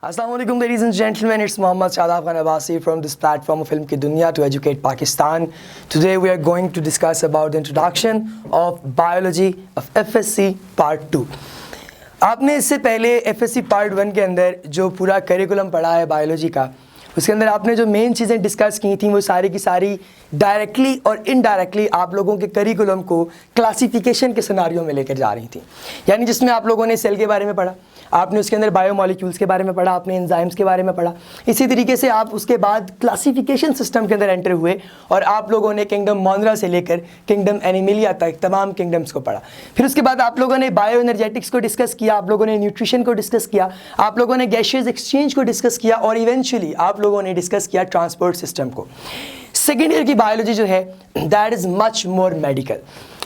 Assalamualaikum ladies and gentlemen, it's Mohammad Shadab Khan Abbasi from this platform of Film Ki Dunya to educate Pakistan. Today we are going to discuss about the introduction of biology of FSC part 2. आपने इससे पहले FSC part 1 के अंदर जो पूरा curriculum पढ़ा है biology का, उसके अंदर आपने जो मेन चीज़ें डिस्कस की थी वो सारी की सारी डायरेक्टली और इनडायरेक्टली आप लोगों के करिकुलम को क्लासिफिकेशन के सिनारियों में लेकर जा रही थी। यानी जिसमें आप लोगों ने सेल के बारे में पढ़ा, आपने उसके अंदर बायोमॉलिक्यूल्स के बारे में पढ़ा, आपने एंजाइम्स के बारे में पढ़ा। इसी तरीके से आप उसके बाद क्लासिफिकेशन सिस्टम के अंदर एंटर हुए और आप लोगों ने किंगडम मोनरा से लेकर किंगडम एनिमिलिया तक तमाम किंगडम्स को पढ़ा। फिर उसके बाद आप लोगों ने बायो एनर्जेटिक्स को डिस्कस किया, आप लोगों ने न्यूट्रिशन को डिस्कस किया, आप लोगों ने गैशियस एक्सचेंज को डिस्कस किया और इवेंचुअली आप लोगों ने डिस्कस किया ट्रांसपोर्ट सिस्टम को। सेकेंड ईयर की बायोलॉजी जो है that is much more medical.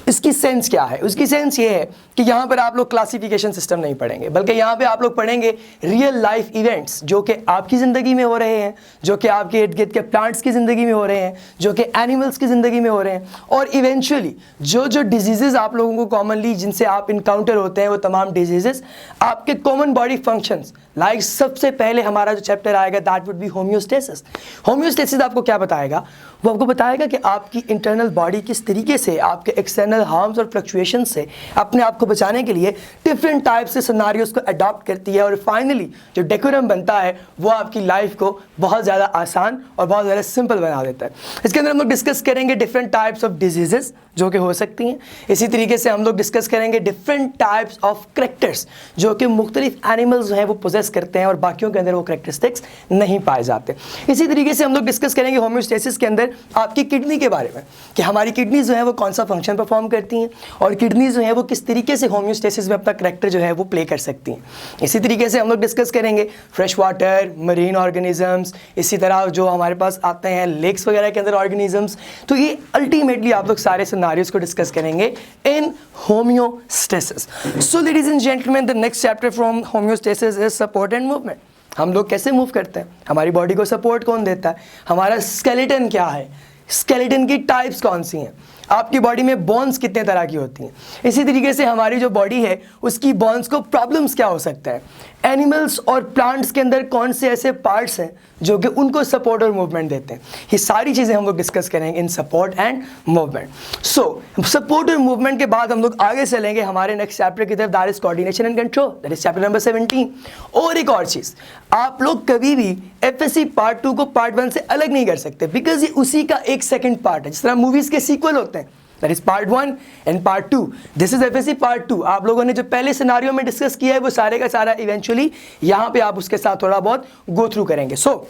इसकी सेंस क्या है? उसकी सेंस ये है कि यहाँ पर आप लोग क्लासिफिकेशन सिस्टम नहीं पढ़ेंगे, बल्कि यहाँ पे आप लोग पढ़ेंगे रियल लाइफ इवेंट्स जो कि आपकी ज़िंदगी में हो रहे हैं, जो कि आपके इर्द गिर्द के प्लांट्स की ज़िंदगी में हो रहे हैं, जो कि एनिमल्स की ज़िंदगी में हो रहे हैं, और इवेंचुअली जो जो डिजीज़ आप लोगों को कॉमनली जिनसे आप इनकाउंटर होते हैं वो तमाम डिजीज़ आपके कॉमन बॉडी फंक्शंस लाइक सबसे पहले हमारा जो चैप्टर आएगा that would B homeostasis. Homeostasis आपको क्या बताएगा? वो आपको बताएगा कि आपकी इंटरनल बॉडी किस तरीके से आपके एक्सटर्नल हार्म्स और फ्लक्चुएशन से अपने आप को बचाने के लिए डिफरेंट टाइप से सिनारियोस को अडॉप्ट करती है, और फाइनली जो डेकोरम बनता है वो आपकी लाइफ को बहुत ज़्यादा आसान और बहुत ज़्यादा सिंपल बना देता है। इसके अंदर हम लोग डिस्कस करेंगे डिफरेंट टाइप्स ऑफ डिजीज़ेस जो कि हो सकती हैं। इसी तरीके से हम लोग डिस्कस करेंगे डिफरेंट टाइप्स ऑफ करैक्टर्स जो कि मुख्तलिफ एनिमल्स जो हैं वो पोजेस करते हैं और बाकियों के अंदर वो करैक्टरिस्टिक्स नहीं पाए जाते। इसी तरीके से हम लोग डिस्कस करेंगे होम्योस्टेसिस के अंदर आपकी किडनी के बारे में कि हमारी किडनी जो है वो कौन सा फंक्शन परफॉर्म करती हैं और किडनी जो है वो किस तरीके से होम्योस्टेसिस में अपना करैक्टर जो है वो प्ले कर सकती हैं। इसी तरीके से हम लोग डिस्कस करेंगे फ्रेश वाटर, मरीन ऑर्गेनिजम्स, इसी तरह जो हमारे पास आते हैं लेक्स वगैरह के अंदर ऑर्गेनिजम्स। तो ये अल्टीमेटली आप लोग सारे सिनारियोस को डिस्कस करेंगे in homeostasis. So ladies and gentleman, the next chapter from homeostasis is support and movement. हम लोग कैसे मूव करते हैं, हमारी बॉडी को सपोर्ट कौन देता है, हमारा स्केलेटन क्या है, स्केलेटन की टाइप्स कौन सी हैं, आपकी बॉडी में बोन्स कितने तरह की होती हैं। इसी तरीके से हमारी जो बॉडी है उसकी बोन्स को प्रॉब्लम्स क्या हो सकता है, एनिमल्स और प्लांट्स के अंदर कौन से ऐसे पार्ट्स हैं जो कि उनको सपोर्ट और मूवमेंट देते हैं। ये सारी चीज़ें हम लोग डिस्कस करेंगे इन support and movement. So support और मूवमेंट के बाद हम लोग आगे चलेंगे हमारे नेक्स्ट चैप्टर की तरफ, that is coordination and control, that is chapter number 17। और एक और चीज़, आप लोग कभी भी FSC पार्ट 2 को पार्ट 1 से अलग नहीं कर सकते, बिकॉज ये उसी का एक सेकेंड पार्ट है। जिस तरह मूवीज़ के सीक्वल होते हैं, that is part 1 and part 2, this is FSC part 2। आप लोगों ने जो पहले सिनारियो में डिस्कस किया है वो सारे का सारा इवेंचुअली यहाँ पे आप उसके साथ थोड़ा बहुत गो थ्रू करेंगे। सो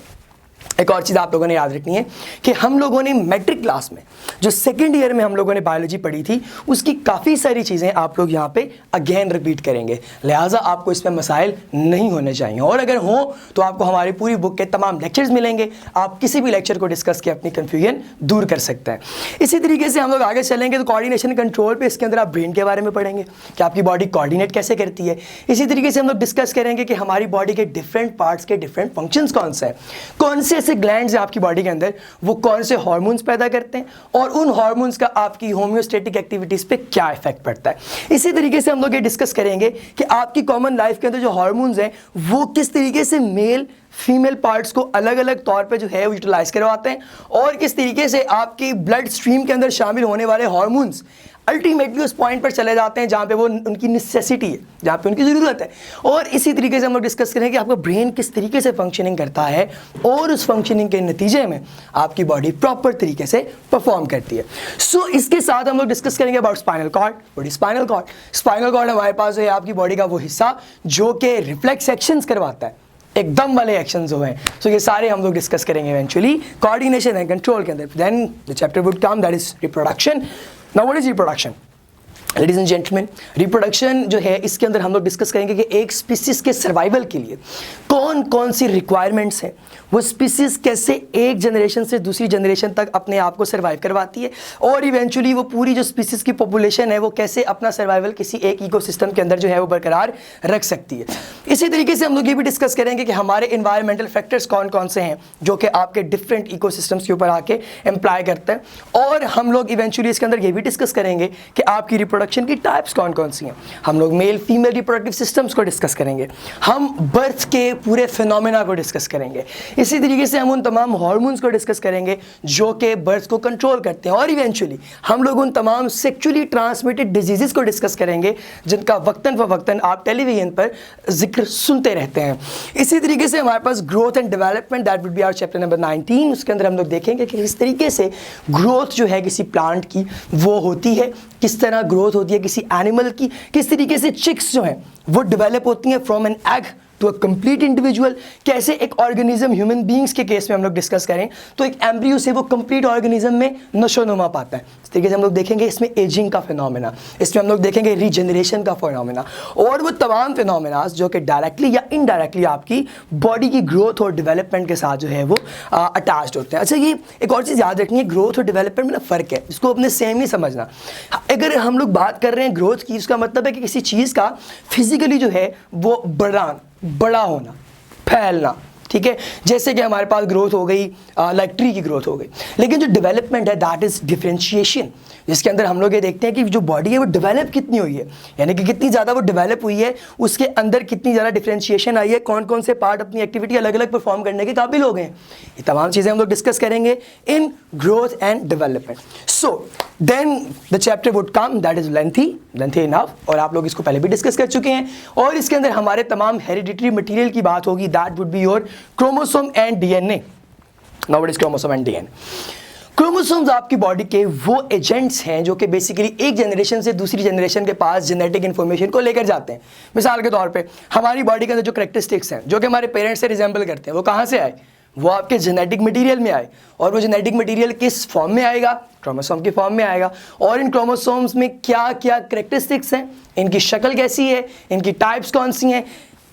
एक और चीज़ आप लोगों ने याद रखनी है कि हम लोगों ने मैट्रिक क्लास में जो सेकेंड ईयर में हम लोगों ने बायोलॉजी पढ़ी थी उसकी काफ़ी सारी चीज़ें आप लोग यहाँ पे अगेन रिपीट करेंगे, लिहाजा आपको इसमें मसाइल नहीं होने चाहिए, और अगर हो तो आपको हमारी पूरी बुक के तमाम लेक्चर्स मिलेंगे, आप किसी भी लेक्चर को डिस्कस के अपनी कन्फ्यूजन दूर कर सकते हैं। इसी तरीके से हम लोग आगे चलेंगे तो कोऑर्डिनेशन कंट्रोल पे, इसके अंदर आप ब्रेन के बारे में पढ़ेंगे कि आपकी बॉडी कोऑर्डिनेट कैसे करती है। इसी तरीके से हम लोग डिस्कस करेंगे कि हमारी बॉडी के डिफरेंट पार्ट्स के डिफरेंट फंक्शंस कौन से हैं, कौन से ऐसे ग्लैंड्स हैं आपकी बॉडी के अंदर वो कौन से हार्मोन्स पैदा करते हैं और उन हार्मोन्स का आपकी होम्योस्टेटिक एक्टिविटीज पे क्या इफेक्ट पड़ता है। इसी तरीके से हम लोग ये डिस्कस करेंगे कि आपकी कॉमन लाइफ के अंदर जो हार्मोन्स हैं वो किस तरीके से मेल फीमेल पार्ट्स को अलग अलग तौर पे जो है वो यूटिलाइज करवाते हैं, और किस तरीके से आपकी ब्लड स्ट्रीम के अंदर शामिल होने वाले हार्मोन्स अल्टीमेटली उस पॉइंट पर चले जाते हैं जहाँ पे वो उनकी नेसेसिटी है, जहाँ पे उनकी ज़रूरत है। और इसी तरीके से हम लोग डिस्कस करेंगे कि आपका ब्रेन किस तरीके से फंक्शनिंग करता है और उस फंक्शनिंग के नतीजे में आपकी बॉडी प्रॉपर तरीके से परफॉर्म करती है। सो इसके साथ हम लोग डिस्कस करेंगे about spinal cord. What is spinal cord? Spinal cord हमारे पास है आपकी बॉडी का वो हिस्सा जो कि रिफ्लेक्स एक्शंस करवाता है, एकदम वाले एक्शन जो हैं। सो ये सारे हम लोग डिस्कस करेंगे इवेंचुअली कोऑर्डिनेशन एंड कंट्रोल के अंदर। Then the chapter would come that is reproduction. Now what is reproduction? Ladies and gentleman, reproduction जो है इसके अंदर हम लोग डिस्कस करेंगे कि एक स्पीसीज के सर्वाइवल के लिए कौन कौन सी रिक्वायरमेंट्स हैं, वो स्पीसीज कैसे एक जनरेशन से दूसरी जनरेशन तक अपने आप को सर्वाइव करवाती है, और इवेंचुअली वो पूरी जो स्पीसीज की पॉपुलेशन है वो कैसे अपना सर्वाइवल किसी एक इकोसिस्टम के अंदर जो है वो बरकरार रख सकती है। इसी तरीके से हम लोग ये भी डिस्कस करेंगे कि हमारे इन्वायरमेंटल फैक्टर्स कौन कौन से हैं जो कि आपके डिफरेंट इकोसिस्टम्स के ऊपर आके एम्प्लॉय करते हैं, और हम लोग इवेंचुअली इसके अंदर ये भी डिस्कस करेंगे कि आपकी रिप्रोडक्शन की टाइप्स कौन कौन सी हैं। हम लोग मेल फीमेल रिप्रोडक्टिव सिस्टम्स को डिस्कस करेंगे, हम बर्थ के पूरे फिनोमेना को डिस्कस करेंगे। इसी तरीके से हम उन तमाम हार्मोन्स को डिस्कस करेंगे जो कि बर्थ को कंट्रोल करते हैं, और इवेंचुअली हम लोग उन तमाम सेक्चुअली ट्रांसमिटेड डिजीज़ को डिस्कस करेंगे जिनका वक्तन फ़वक्तन आप टेलीविज़न पर जिक्र सुनते रहते हैं। इसी तरीके से हमारे पास growth and development, that would be our chapter number 19। उसके अंदर हम लोग देखेंगे कि किस तरीके से ग्रोथ जो है किसी प्लांट की वो होती है, किस तरह ग्रोथ होती है किसी एनिमल की, किस तरीके से चिक्स जो हैं वो डेवलप होती हैं from an egg to a complete individual. कैसे एक ऑर्गेनिज्म ह्यूमन बींग्स के केस में हम लोग डिस्कस करें तो एक एम्ब्रियो से वो कंप्लीट ऑर्गेनिज्म में नशोनुमा पाता है। इस तरीके से हम लोग देखेंगे इसमें एजिंग का फिनोमेना, इसमें हम लोग देखेंगे रीजनरेशन का फिनोमेना, और वो तमाम फिनोमेना जो कि डायरेक्टली या इनडायरेक्टली आपकी बॉडी की ग्रोथ और डेवलपमेंट के साथ जो है वो अटैच्ड होते हैं। अच्छा, ये एक और चीज़ याद रखनी है, ग्रोथ और डेवलपमेंट में फ़र्क है, इसको अपने सेम नहीं समझना। अगर हम लोग बात कर रहे हैं ग्रोथ की, उसका मतलब है कि किसी चीज़ का फिजिकली जो है वो बड़ा होना, फैलना, ठीक है। जैसे कि हमारे पास ग्रोथ हो गई, लाइक ट्री की ग्रोथ हो गई। लेकिन जो डेवलपमेंट है दैट इज़ डिफरेंशिएशन, जिसके अंदर हम लोग ये देखते हैं कि जो बॉडी है वो डेवलप कितनी हुई है, यानी कि कितनी ज़्यादा वो डेवलप हुई है, उसके अंदर कितनी ज़्यादा डिफरेंशिएशन आई है, कौन कौन से पार्ट अपनी एक्टिविटी अलग अलग परफॉर्म करने के काबिल हो गए हैं। ये तमाम चीज़ें हम लोग डिस्कस करेंगे in growth and development. So then the chapter would come that is lengthy enough, और आप लोग इसको पहले भी डिस्कस कर चुके हैं, और इसके अंदर हमारे तमाम हेरिडिटरी मटीरियल की बात होगी, that would be your chromosome and DNA. Now what is chromosome and DNA? Chromosomes आपकी बॉडी के वो एजेंट्स हैं जो कि बेसिकली एक जनरेशन से दूसरी जनरेशन के पास जेनेटिक इन्फॉर्मेशन को लेकर जाते हैं। मिसाल के तौर पे हमारी बॉडी के अंदर जो करेक्टरिस्टिक्स हैं जो कि हमारे पेरेंट्स से रिजेंबल करते हैं, वो कहाँ से आए? वो आपके जेनेटिक मटेरियल में आए, और वो जेनेटिक मटेरियल किस फॉर्म में आएगा? क्रोमोसोम की फॉर्म में आएगा। और इन क्रोमोसोम्स में क्या क्या करेक्टरिस्टिक्स हैं, इनकी शक्ल कैसी है, इनकी टाइप्स कौन सी हैं,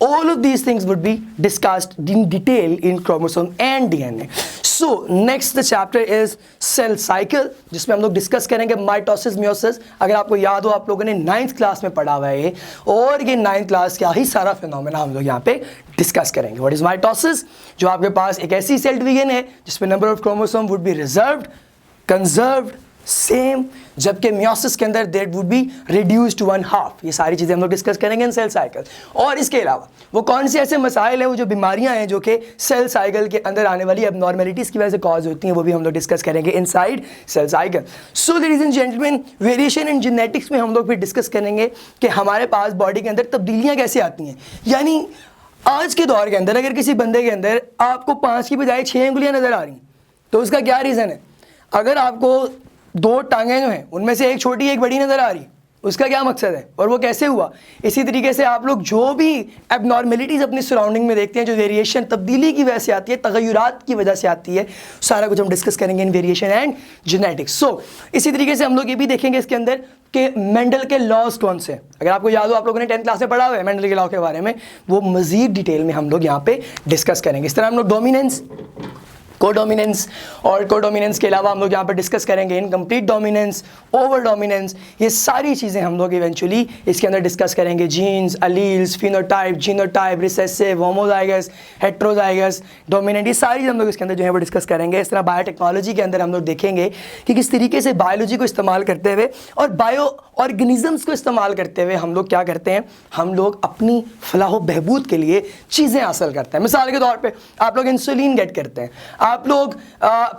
all of these things would be discussed in detail in chromosome and DNA. So next the chapter is cell cycle, जिसमें हम लोग डिस्कस करेंगे माइटोसिस मियोसिस। अगर आपको याद हो, आप लोगों ने 9th क्लास में पढ़ा हुआ है ये, और ये 9th क्लास का ही सारा फिनोमेना हम लोग यहाँ पे डिस्कस करेंगे। What is mitosis? जो आपके पास एक ऐसी सेल डिवीजन है जिसमें number of chromosome would be reserved, conserved, same, जबकि मियोसिस के अंदर that would be reduced to 1/2। ये सारी चीज़ें हम लोग डिस्कस करेंगे इन सेल साइकिल। और इसके अलावा वो कौन से ऐसे मसाइल हैं, वो जो बीमारियां हैं जो कि सेल साइकिल के अंदर आने वाली एबनॉर्मेलिटीज़ की वजह से कॉज होती हैं, वो भी हम लोग डिस्कस करेंगे inside cell cycle. So ladies and gentleman, variation in genetics में हम लोग फिर डिस्कस करेंगे कि हमारे पास बॉडी के अंदर तब्दीलियाँ कैसे आती हैं। यानी आज के दौर के अंदर अगर किसी बंदे के अंदर आपको 5 की बजाय 6 उंगलियाँ नज़र आ रही हैं तो उसका क्या रीज़न है? अगर आपको 2 टांगें जो हैं उनमें से एक छोटी एक बड़ी नज़र आ रही, उसका क्या मकसद है और वो कैसे हुआ? इसी तरीके से आप लोग जो भी एबनॉर्मेलिटीज़ अपनी सराउंडिंग में देखते हैं, जो वेरिएशन तब्दीली की वजह से आती है, तगय्युरात की वजह से आती है, सारा कुछ हम डिस्कस करेंगे इन वेरिएशन एंड जेनेटिक्स। सो इसी तरीके से हम लोग ये भी देखेंगे इसके अंदर कि मेंडल के लॉज कौन से, अगर आपको याद हो, आप लोगों ने 10th क्लास में पढ़ा हुआ है मेंडल के लॉ के बारे में, वो मज़ीद डिटेल में हम लोग यहाँ पे डिस्कस करेंगे। इस तरह हम लोग डोमिनेंस, कोडोमिनेंस, और कोडोमिनेंस के अलावा हम लोग यहाँ पर डिस्कस करेंगे इनकम्प्लीट डोमिनेंस, ओवर डोमिनेंस, ये सारी चीज़ें हम लोग इवेंचुअली इसके अंदर डिस्कस करेंगे। Genes, alleles, phenotype, genotype, recessive, homozygous, heterozygous, dominant, ये सारी हम लोग इसके अंदर जो है वो डिस्कस करेंगे। इस तरह बायोटेक्नोलॉजी के अंदर हम लोग देखेंगे कि किस तरीके से बायोलॉजी को इस्तेमाल करते हुए और बायो ऑर्गेनिज़म्स को इस्तेमाल करते हुए हम लोग क्या करते हैं, हम लोग अपनी फलाह बहबूद के लिए चीज़ें हासिल करते हैं। मिसाल के तौर पर आप लोग इंसुलिन गेट करते हैं, आप लोग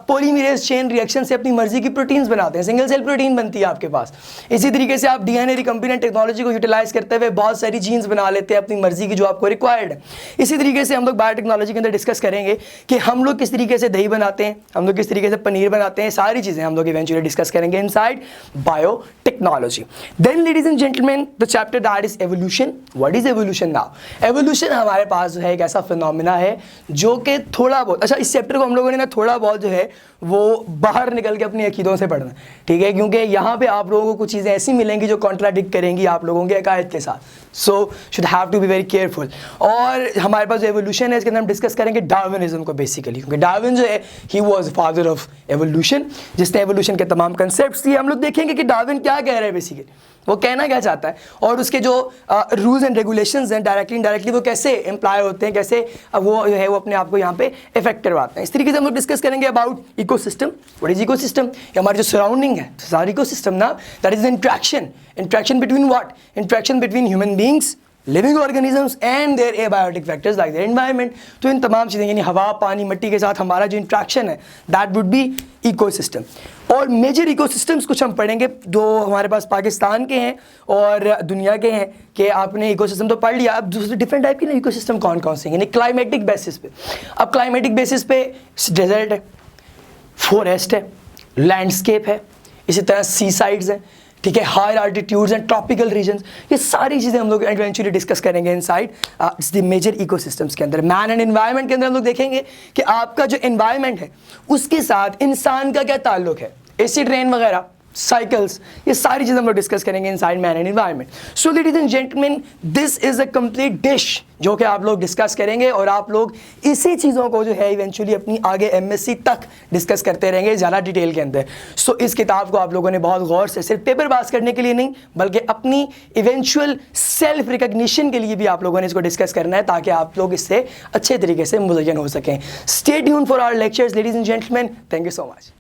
पॉलीमरेज चेन रिएक्शन से अपनी मर्जी की प्रोटीन्स बनाते हैं, सिंगल सेल प्रोटीन बनती है आपके पास। इसी तरीके से आप डीएनए रिकम्बिनेंट टेक्नोलॉजी को यूटिलाइज करते हुए बहुत सारी जीन्स बना लेते हैं अपनी मर्जी की जो आपको रिक्वायर्ड है। इसी तरीके से हम लोग बायोटेक्नोलॉजी के अंदर डिस्कस करेंगे कि हम लोग किस तरीके से दही बनाते हैं, हम लोग किस तरीके से पनीर बनाते हैं, सारी चीज़ें हम लोग इवेंचुअली डिस्कस करेंगे inside biotechnology. Then ladies and gentleman, the chapter that is evolution. What is evolution now? Evolution हमारे पास जो है एक ऐसा फिनोमेना है जो कि थोड़ा बहुत, अच्छा इस चैप्टर को हम लोगों ने ना थोड़ा बहुत जो है वो बाहर निकल के अपनी अकीदों से पढ़ना, ठीक है, क्योंकि यहाँ पे आप लोगों को कुछ चीज़ें ऐसी मिलेंगी जो कॉन्ट्राडिक्ट करेंगी आप लोगों के अकायद के साथ। So should have to be very careful. और हमारे पास जो एवोल्यूशन है इसके अंदर हम डिस्कस करेंगे डार्विनिज्म को बेसिकली, क्योंकि डार्विन जो है he was father of evolution, जिसने एवोल्यूशन के तमाम कंसेप्ट्स दिए। हम लोग देखेंगे कि डार्विन क्या कह रहा है बेसिकली, वो कहना क्या चाहता है, और उसके जो रूल्स एंड रेगुलेशंस हैं डायरेक्टली इनडायरेक्टली वो कैसे एम्प्लॉय होते हैं, कैसे वो जो है वो अपने आप को यहाँ पे इफेक्ट करवाते हैं। इस तरीके से हम लोग डिस्कस करेंगे about ecosystem. What is ecosystem? ये हमारी जो सराउंडिंग है, सारी इकोसिस्टम ना, that is interaction between what? Interaction between human beings, living organisms and their abiotic factors like their environment. तो इन तमाम चीज़ें यानी हवा, पानी, मिट्टी के साथ हमारा जो इंट्रैक्शन है दैट वुड बी इकोसिस्टम। और मेजर इकोसिस्टम्स कुछ हम पढ़ेंगे जो हमारे पास पाकिस्तान के हैं और दुनिया के हैं, कि आपने इकोसिस्टम तो पढ़ लिया, अब दूसरे डिफरेंट टाइप के ना इकोसिस्टम कौन कौन से हैं, यानी क्लाइमेटिक बेसिस पे। अब क्लाइमेटिक बेसिस पे डेजर्ट है, फॉरेस्ट है, लैंडस्केप है, इसी तरह सी साइड्स हैं, ठीक है, higher altitudes and tropical regions, ये सारी चीज़ें हम लोग इवेंचुअली डिस्कस करेंगे inside it's the major ecosystems के अंदर। मैन एंड एनवायरनमेंट के अंदर हम लोग देखेंगे कि आपका जो एनवायरनमेंट है उसके साथ इंसान का क्या ताल्लुक है, एसिड रेन वगैरह, साइकिल्स, ये सारी चीज़ें हम लोग डिस्कस करेंगे inside man and environment. So ladies and gentleman, this is a complete dish जो कि आप लोग डिस्कस करेंगे और आप लोग इसी चीज़ों को जो है इवेंचुअली अपनी आगे एमएससी तक डिस्कस करते रहेंगे ज़्यादा डिटेल के अंदर। सो इस किताब को आप लोगों ने बहुत गौर से सिर्फ पेपर पास करने के लिए नहीं बल्कि अपनी इवेंचुअल सेल्फ रिकग्निशन के लिए भी आप लोगों ने इसको डिस्कस करना है ताकि आप लोग इससे अच्छे तरीके से मुज़य्यन हो सकें। Stay tuned for our lectures ladies and gentleman, thank you so much.